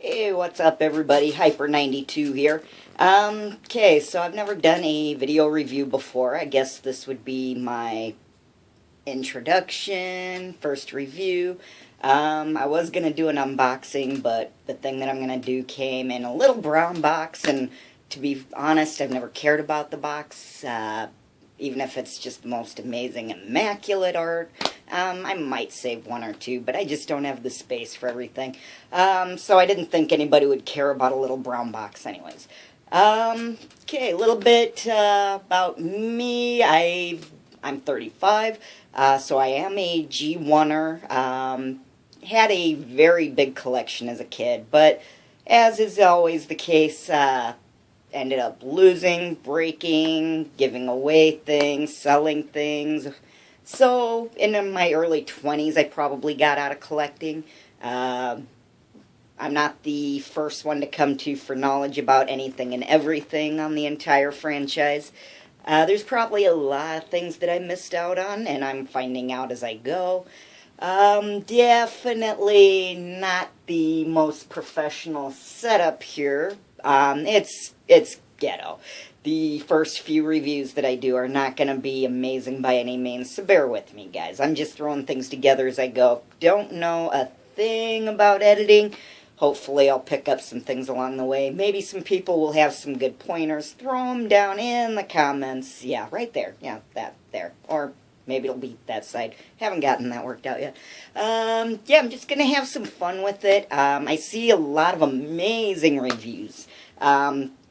Hey, what's up everybody? Hyper92 here. Okay, so I've never done a video review before. I guess this would be my introduction, first review. I was going to do an unboxing, but the thing that I'm going to do came in a little brown box, and to be honest, I've never cared about the box, even if it's just the most amazing, immaculate art. I might save one or two, but I just don't have the space for everything. So I didn't think anybody would care about a little brown box anyways. Okay, a little bit about me. I'm 35, so I am a G1er. Had a very big collection as a kid, but as is always the case, ended up losing, breaking, giving away things, selling things. So, in my early 20s, I probably got out of collecting. I'm not the first one to come to for knowledge about anything and everything on the entire franchise. There's probably a lot of things that I missed out on, and I'm finding out as I go. Definitely not the most professional setup here. It's ghetto. The first few reviews that I do are not going to be amazing by any means, so bear with me, guys. I'm just throwing things together as I go. Don't know a thing about editing. Hopefully I'll pick up some things along the way. Maybe some people will have some good pointers. Throw them down in the comments. Yeah, right there. Yeah, that there. Or maybe it'll be that side. Haven't gotten that worked out yet. Yeah, I'm just going to have some fun with it. I see a lot of amazing reviews.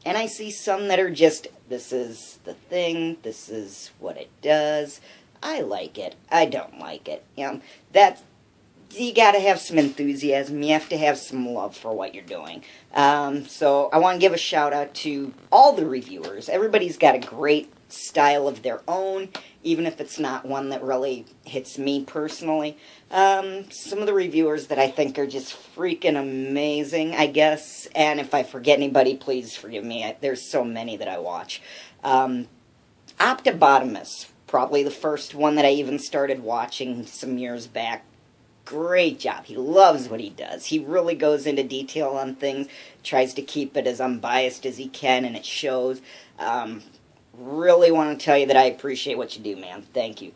And I see some that are just, this is the thing, this is what it does. I like it. I don't like it. You gotta have some enthusiasm. You have to have some love for what you're doing. So I want to give a shout out to all the reviewers. Everybody's got a great style of their own, even if it's not one that really hits me personally. Some of the reviewers that I think are just freaking amazing, I guess, and if I forget anybody, please forgive me. There's so many that I watch. Optimus, probably the first one that I even started watching some years back. Great job. He loves what he does. He really goes into detail on things, tries to keep it as unbiased as he can, and it shows. Really want to tell you that I appreciate what you do, man. Thank you.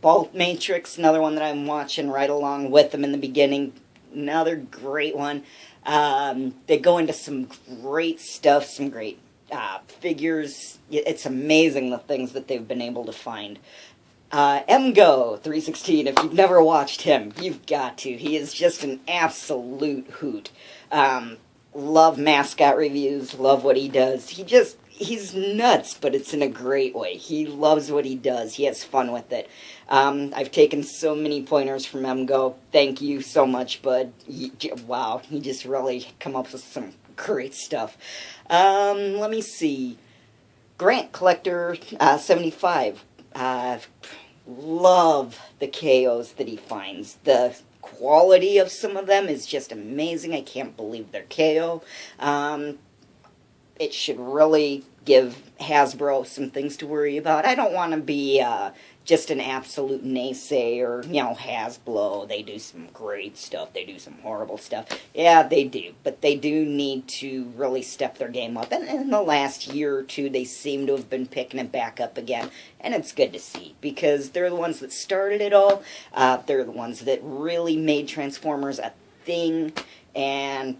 Bolt Matrix, another one that I'm watching right along with them in the beginning. Another great one. They go into some great stuff, some great figures. It's amazing the things that they've been able to find. MGO 316, if you've never watched him, you've got to. He is just an absolute hoot. Love mascot reviews, love what he does. He's nuts, but it's in a great way. He loves what he does. He has fun with it. I've taken so many pointers from MGO. Thank you so much, bud. Wow, he just really come up with some great stuff. Let me see. Grant Collector 75. Love the KOs that he finds. The quality of some of them is just amazing. I can't believe they're KO. It should really give Hasbro some things to worry about. I don't want to be just an absolute naysayer. You know, Hasbro, they do some great stuff. They do some horrible stuff. Yeah, they do. But they do need to really step their game up. And in the last year or two, they seem to have been picking it back up again. And it's good to see, because they're the ones that started it all. They're the ones that really made Transformers a thing. And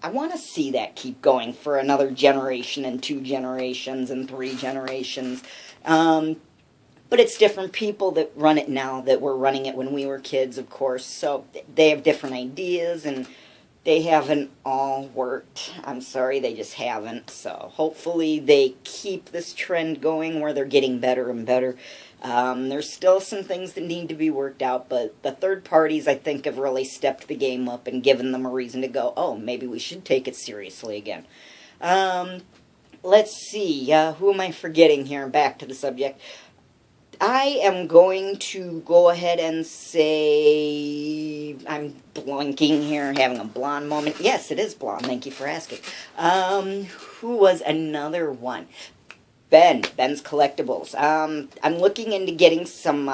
I want to see that keep going for another generation and 2 generations and 3 generations. But it's different people that run it now that were running it when we were kids, of course. So they have different ideas, and they haven't all worked. I'm sorry, they just haven't. So hopefully they keep this trend going where they're getting better and better. There's still some things that need to be worked out, but the third parties, I think, have really stepped the game up and given them a reason to go, oh, maybe we should take it seriously again. Let's see, who am I forgetting here? Back to the subject. I am going to go ahead and say, I'm blanking here, having a blonde moment. Yes, it is blonde, thank you for asking. Who was another one? Ben's Collectibles. I'm looking into getting some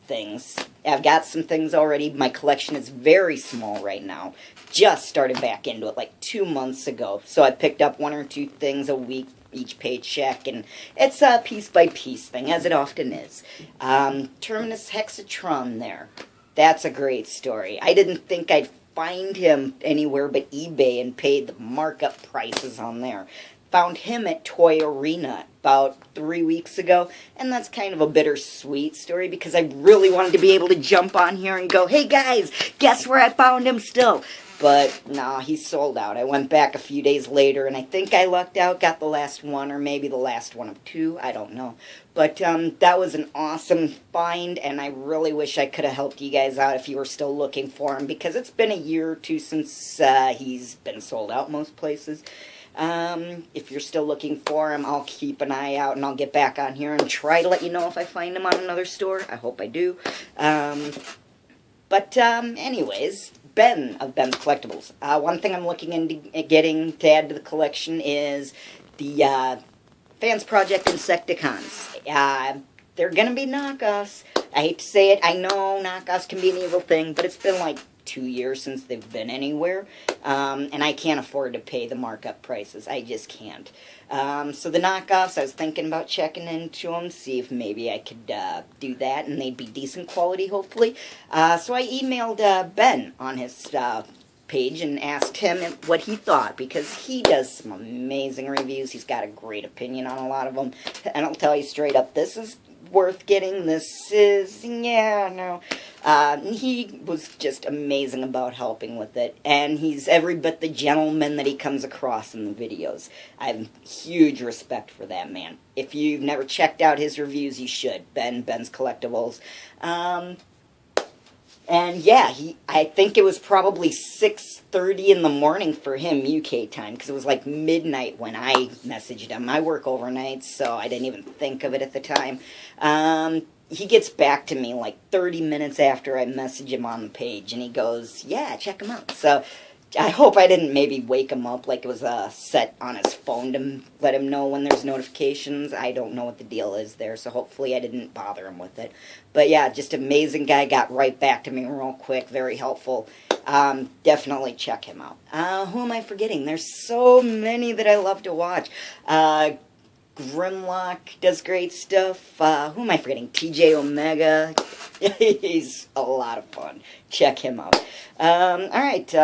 things. I've got some things already. My collection is very small right now. Just started back into it like 2 months ago. So I picked up 1 or 2 things a week, each paycheck, and it's a piece-by-piece thing, as it often is. Terminus Hexatron there. That's a great story. I didn't think I'd find him anywhere but eBay and paid the markup prices on there. Found him at Toy Arena about 3 weeks ago, and that's kind of a bittersweet story because I really wanted to be able to jump on here and go, hey guys, guess where I found him still? But nah, he's sold out. I went back a few days later, and I think I lucked out, got the last one, or maybe the last one of 2, I don't know. But that was an awesome find, and I really wish I could have helped you guys out if you were still looking for him, because it's been a year or 2 since he's been sold out most places. If you're still looking for him, I'll keep an eye out, and I'll get back on here and try to let you know if I find him on another store. I hope I do. Anyways, Ben of Ben's Collectibles. One thing I'm looking into getting to add to the collection is the Fans Project Insecticons. They're going to be knockoffs. I hate to say it. I know knockoffs can be an evil thing, but it's been like 2 years since they've been anywhere, and I can't afford to pay the markup prices. I just can't. So the knockoffs, I was thinking about checking into them, see if maybe I could do that, and they'd be decent quality, hopefully. So I emailed Ben on his page and asked him what he thought, because he does some amazing reviews. He's got a great opinion on a lot of them, and I'll tell you straight up, this is worth getting. This is, yeah, no. He was just amazing about helping with it, and he's every bit the gentleman that he comes across in the videos. I have huge respect for that man. If you've never checked out his reviews, you should. Ben's Collectibles. And yeah, I think it was probably 6:30 in the morning for him, UK time, because it was like midnight when I messaged him. I work overnight, so I didn't even think of it at the time. He gets back to me like 30 minutes after I message him on the page, and he goes, yeah, check him out. So I hope I didn't maybe wake him up like it was set on his phone to let him know when there's notifications. I don't know what the deal is there, so hopefully I didn't bother him with it. But yeah, just amazing guy, got right back to me real quick, very helpful. Definitely check him out. Who am I forgetting? There's so many that I love to watch. Grimlock does great stuff. Who am I forgetting? TJ Omega. He's a lot of fun. Check him out. Alright,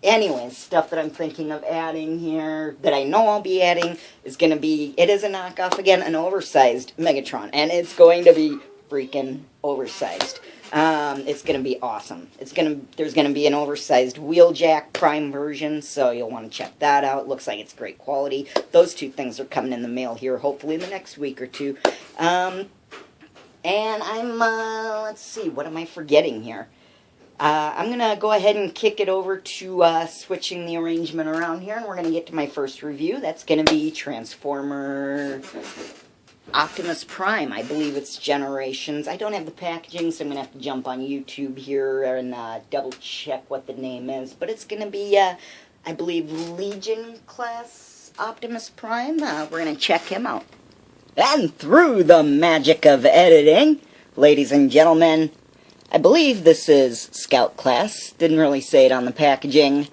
anyways, stuff that I'm thinking of adding here, that I know I'll be adding, is going to be, it is a knockoff again, an oversized Megatron, and it's going to be freaking oversized. It's going to be awesome. There's going to be an oversized Wheeljack Prime version, so you'll want to check that out. Looks like it's great quality. Those 2 things are coming in the mail here, hopefully in the next week or 2. And I'm, let's see, what am I forgetting here? I'm going to go ahead and kick it over to switching the arrangement around here, and we're going to get to my first review. That's going to be Transformer Optimus Prime. I believe it's Generations. I don't have the packaging, so I'm going to have to jump on YouTube here and double check what the name is. But it's going to be, I believe, Legion class Optimus Prime. We're going to check him out. And through the magic of editing, ladies and gentlemen, I believe this is Scout class. Didn't really say it on the packaging.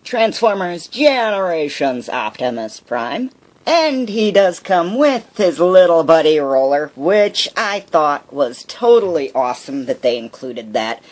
Transformers Generations Optimus Prime. And he does come with his little buddy Roller, which I thought was totally awesome that they included that.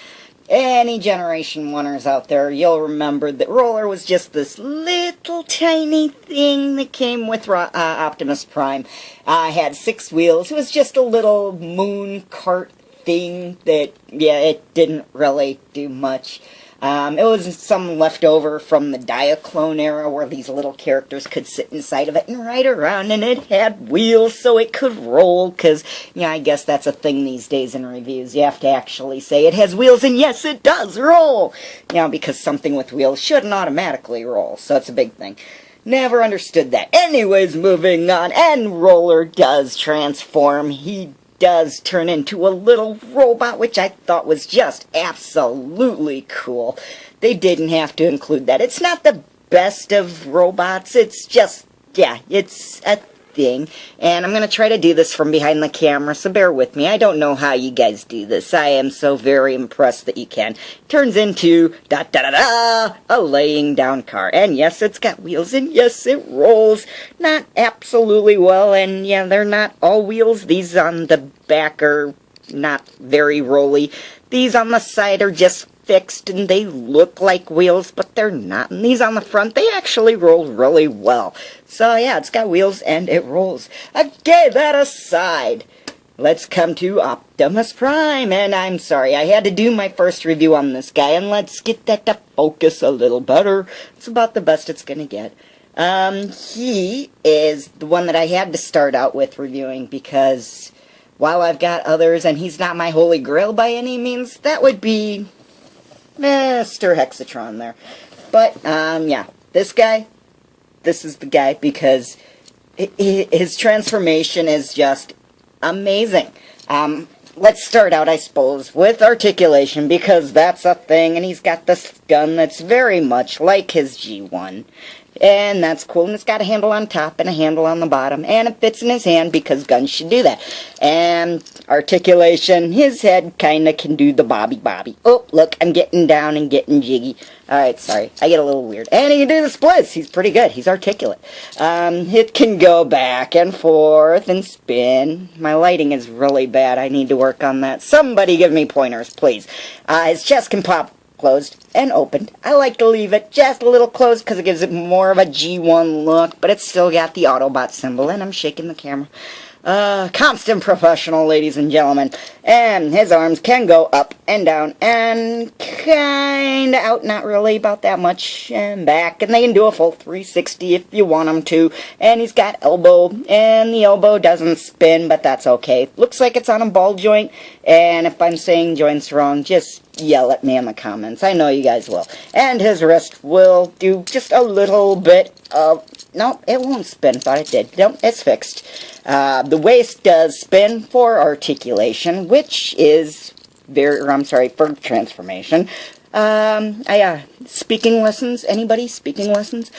Any Generation 1ers out there, you'll remember that Roller was just this little tiny thing that came with Optimus Prime. Had 6 wheels. It was just a little moon cart thing that, yeah, it didn't really do much. It was some leftover from the Diaclone era where these little characters could sit inside of it and ride around, and it had wheels so it could roll, because, yeah, I guess that's a thing these days in reviews. You have to actually say it has wheels, and yes, it does roll! You know, because something with wheels shouldn't automatically roll, so it's a big thing. Never understood that. Anyways, moving on, and Roller does transform. He does turn into a little robot, which I thought was just absolutely cool. They didn't have to include that. It's not the best of robots. It's just, yeah, it's a thing, and I'm going to try to do this from behind the camera, so bear with me. I don't know how you guys do this. I am so very impressed that you can. Turns into, da-da-da-da, a laying down car. And yes, it's got wheels, and yes, it rolls. Not absolutely well, and yeah, they're not all wheels. These on the back are not very rolly. These on the side are just fixed, and they look like wheels, but they're not. And these on the front, they actually roll really well. So yeah, it's got wheels and it rolls. Okay, that aside, let's come to Optimus Prime. And I'm sorry, I had to do my first review on this guy, and let's get that to focus a little better. It's about the best it's gonna get. He is the one that I had to start out with reviewing, because while I've got others, and he's not my holy grail by any means, that would be Mr. Hexatron there. But, yeah, this is the guy, because his transformation is just amazing. Let's start out, I suppose, with articulation, because that's a thing, and he's got this gun that's very much like his G1. And that's cool, and it's got a handle on top and a handle on the bottom, and it fits in his hand because guns should do that. And articulation, his head kinda can do the bobby. Oh, look, I'm getting down and getting jiggy. Alright, sorry, I get a little weird. And he can do the splits, he's pretty good, he's articulate. It can go back and forth and spin. My lighting is really bad, I need to work on that. Somebody give me pointers, please. His chest can pop closed and opened. I like to leave it just a little closed because it gives it more of a G1 look, but it's still got the Autobot symbol, and I'm shaking the camera. Constant professional, ladies and gentlemen. And his arms can go up and down and kinda out, not really, about that much, and back, and they can do a full 360 if you want them to. And he's got elbow, and the elbow doesn't spin, but that's okay. Looks like it's on a ball joint, and if I'm saying joints wrong, just yell at me in the comments. I know you guys will. And his wrist will do just a little bit of... No, it won't spin. Thought it did. No, it's fixed. The waist does spin for articulation, which is for transformation. Speaking lessons. Anybody? Speaking lessons?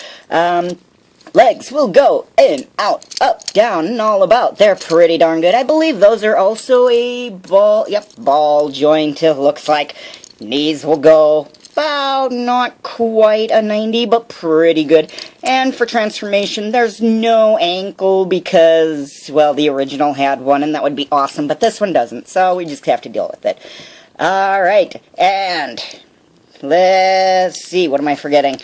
Legs will go in, out, up, down, and all about. They're pretty darn good. I believe those are also a ball joint, it looks like. Knees will go about not quite a 90, but pretty good. And for transformation, there's no ankle because, well, the original had one, and that would be awesome, but this one doesn't, so we just have to deal with it. Alright, and let's see, what am I forgetting?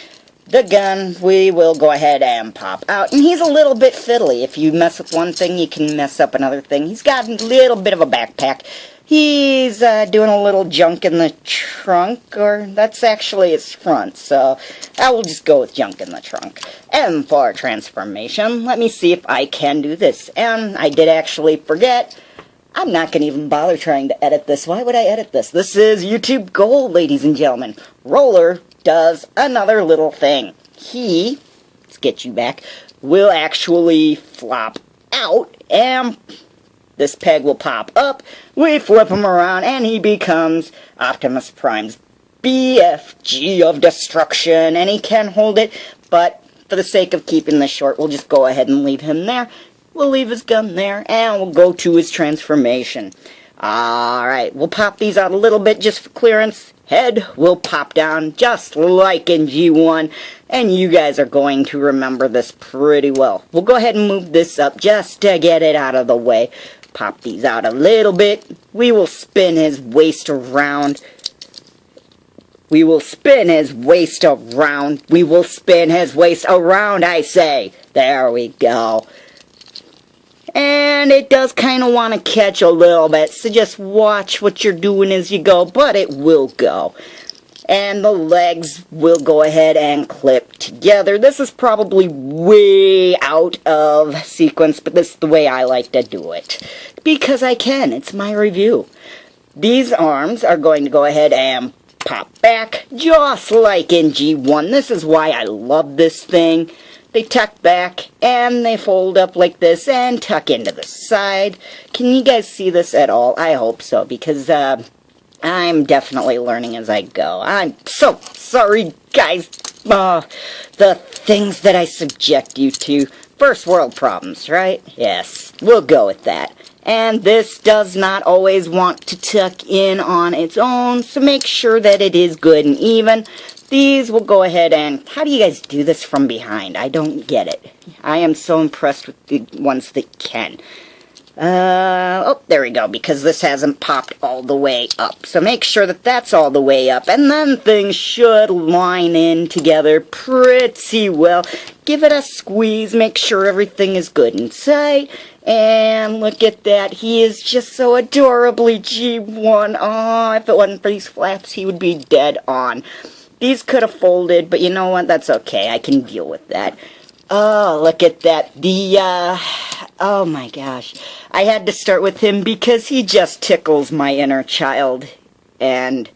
The gun, we will go ahead and pop out. And he's a little bit fiddly. If you mess with one thing, you can mess up another thing. He's got a little bit of a backpack. He's doing a little junk in the trunk, or that's actually his front, so I will just go with junk in the trunk. And for transformation, let me see if I can do this. And I did actually forget. I'm not going to even bother trying to edit this. Why would I edit this? This is YouTube Gold, ladies and gentlemen. Roller does another little thing. He, let's get you back, will actually flop out, and this peg will pop up. We flip him around, and he becomes Optimus Prime's BFG of destruction, and he can hold it, but for the sake of keeping this short, we'll just go ahead and leave him there. We'll leave his gun there, and we'll go to his transformation. Alright, we'll pop these out a little bit just for clearance. Head will pop down just like in G1, and you guys are going to remember this pretty well. We'll go ahead and move this up just to get it out of the way. Pop these out a little bit. We will spin his waist around. We will spin his waist around. We will spin his waist around, I say. There we go. And it does kind of want to catch a little bit, so just watch what you're doing as you go, but it will go. And the legs will go ahead and clip together. This is probably way out of sequence, but this is the way I like to do it. Because I can, it's my review. These arms are going to go ahead and pop back, just like in G1. This is why I love this thing. They tuck back, and they fold up like this, and tuck into the side. Can you guys see this at all? I hope so, because, I'm definitely learning as I go. I'm so sorry, guys. The things that I subject you to. First world problems, right? Yes, we'll go with that. And this does not always want to tuck in on its own, so make sure that it is good and even. These will go ahead and... How do you guys do this from behind? I don't get it. I am so impressed with the ones that can. Oh, there we go, because this hasn't popped all the way up. So make sure that that's all the way up, and then things should line in together pretty well. Give it a squeeze, make sure everything is good inside, and look at that. He is just so adorably G1. Oh, if it wasn't for these flaps, he would be dead on. These could have folded, but you know what? That's okay. I can deal with that. Oh, look at that. Oh my gosh. I had to start with him because he just tickles my inner child. And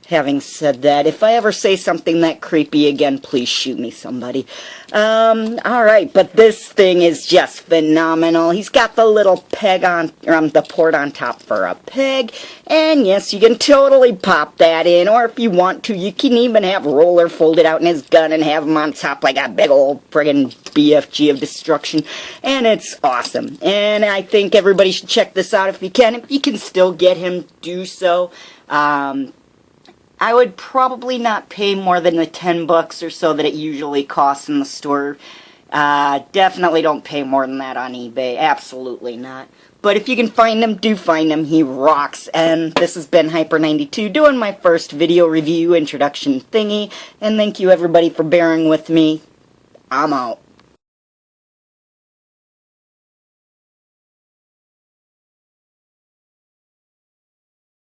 having said that, if I ever say something that creepy again, please shoot me, somebody. Alright, but this thing is just phenomenal. He's got the little peg on, or the port on top for a peg. And yes, you can totally pop that in, or if you want to, you can even have Roller folded out in his gun and have him on top like a big old friggin' BFG of destruction. And it's awesome. And I think everybody should check this out if you can. If you can still get him, do so. I would probably not pay more than the $10 or so that it usually costs in the store. Definitely don't pay more than that on eBay. Absolutely not. But if you can find him, do find him. He rocks. And this has been Hyper92 doing my first video review introduction thingy. And thank you everybody for bearing with me. I'm out.